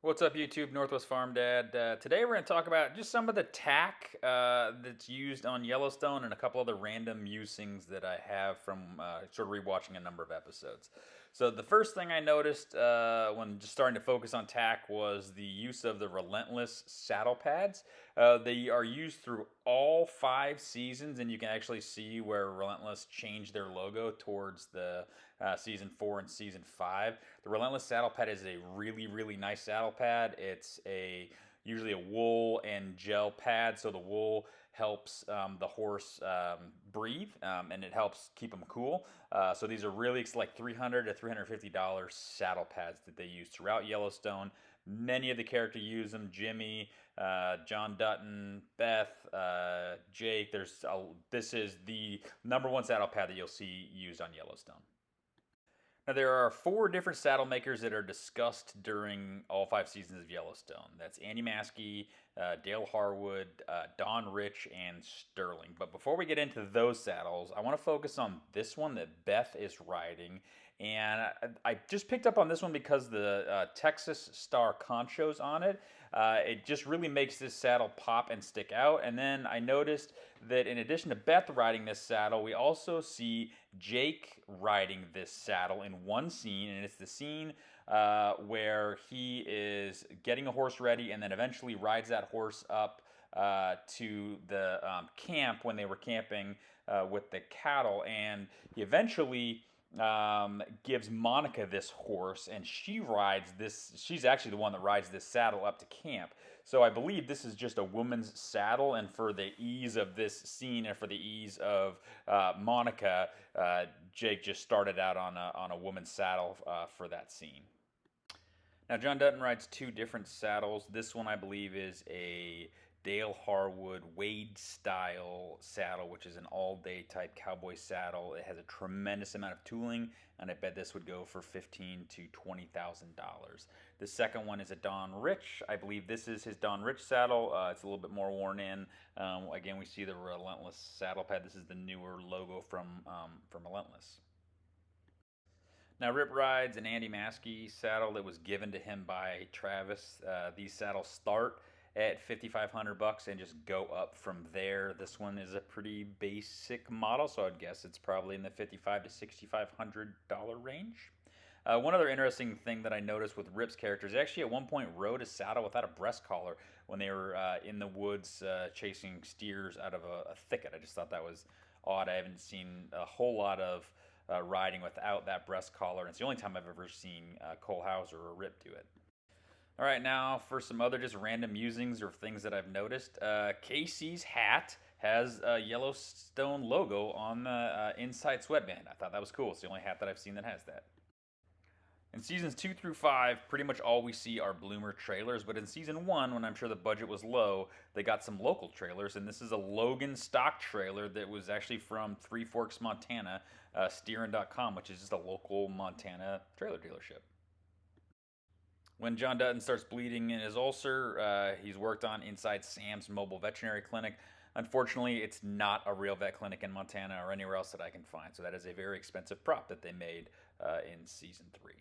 What's up, YouTube? Northwest Farm Dad. Today we're going to talk about just some of the tack that's used on Yellowstone and a couple other random musings that I have from sort of rewatching a number of episodes. So the first thing I noticed when just starting to focus on tack was the use of the Relentless saddle pads. They are used through all 5 seasons, and you can actually see where Relentless changed their logo towards the season 4 and season 5. The Relentless saddle pad is a really nice saddle pad. It's usually a wool and gel pad, so the wool helps the horse breathe, and it helps keep them cool. So these are really like $300 to $350 saddle pads that they use throughout Yellowstone. Many of the characters use them. Jimmy, John Dutton, Beth, Jake. This is the #1 saddle pad that you'll see used on Yellowstone. Now, there are 4 different saddle makers that are discussed during all 5 seasons of Yellowstone. That's Andy Maskey, Dale Harwood, Don Rich, and Sterling. But before we get into those saddles, I want to focus on this one that Beth is riding. And I just picked up on this one because the Texas Star conchos on it. It just really makes this saddle pop and stick out. And then I noticed that in addition to Beth riding this saddle, we also see Jake riding this saddle in one scene, and it's the scene where he is getting a horse ready and then eventually rides that horse up to the camp when they were camping with the cattle, and he eventually gives Monica this horse, and she rides this. She's actually the one that rides this saddle up to camp. So I believe this is just a woman's saddle, and for the ease of this scene and for the ease of Monica, Jake just started out on a woman's saddle for that scene. Now, John Dutton rides 2 different saddles. This one, I believe, is a Dale Harwood Wade style saddle, which is an all-day type cowboy saddle. It has a tremendous amount of tooling, and I bet this would go for $15,000 to $20,000. The second one is a Don Rich. I believe this is his Don Rich saddle. It's a little bit more worn in. Again, we see the Relentless saddle pad. This is the newer logo from Relentless. Now, Rip rides an Andy Maskey saddle that was given to him by Travis. These saddles start at $5,500 and just go up from there. This one is a pretty basic model, so I'd guess it's probably in the $5,500 to $6,500 range. One other interesting thing that I noticed with Rip's character is actually at one point rode a saddle without a breast collar when they were in the woods chasing steers out of a thicket. I just thought that was odd. I haven't seen a whole lot of riding without that breast collar, and it's the only time I've ever seen Cole Hauser or Rip do it. All right, now for some other just random musings or things that I've noticed. Casey's hat has a Yellowstone logo on the inside sweatband. I thought that was cool. It's the only hat that I've seen that has that. In seasons 2 through 5, pretty much all we see are Bloomer trailers, but in season 1, when I'm sure the budget was low, they got some local trailers, and this is a Logan stock trailer that was actually from Three Forks, Montana, Steerin.com, which is just a local Montana trailer dealership. When John Dutton starts bleeding in his ulcer, he's worked on inside Sam's mobile veterinary clinic. Unfortunately, it's not a real vet clinic in Montana or anywhere else that I can find, so that is a very expensive prop that they made in season 3.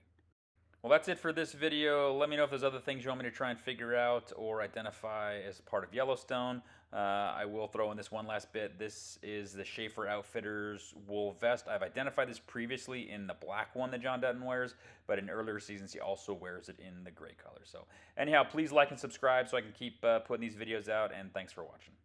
Well, that's it for this video. Let me know if there's other things you want me to try and figure out or identify as part of Yellowstone. I will throw in this one last bit. This is the Schaefer Outfitters wool vest. I've identified this previously in the black one that John Dutton wears, but in earlier seasons he also wears it in the gray color. So anyhow, please like and subscribe so I can keep putting these videos out, and thanks for watching.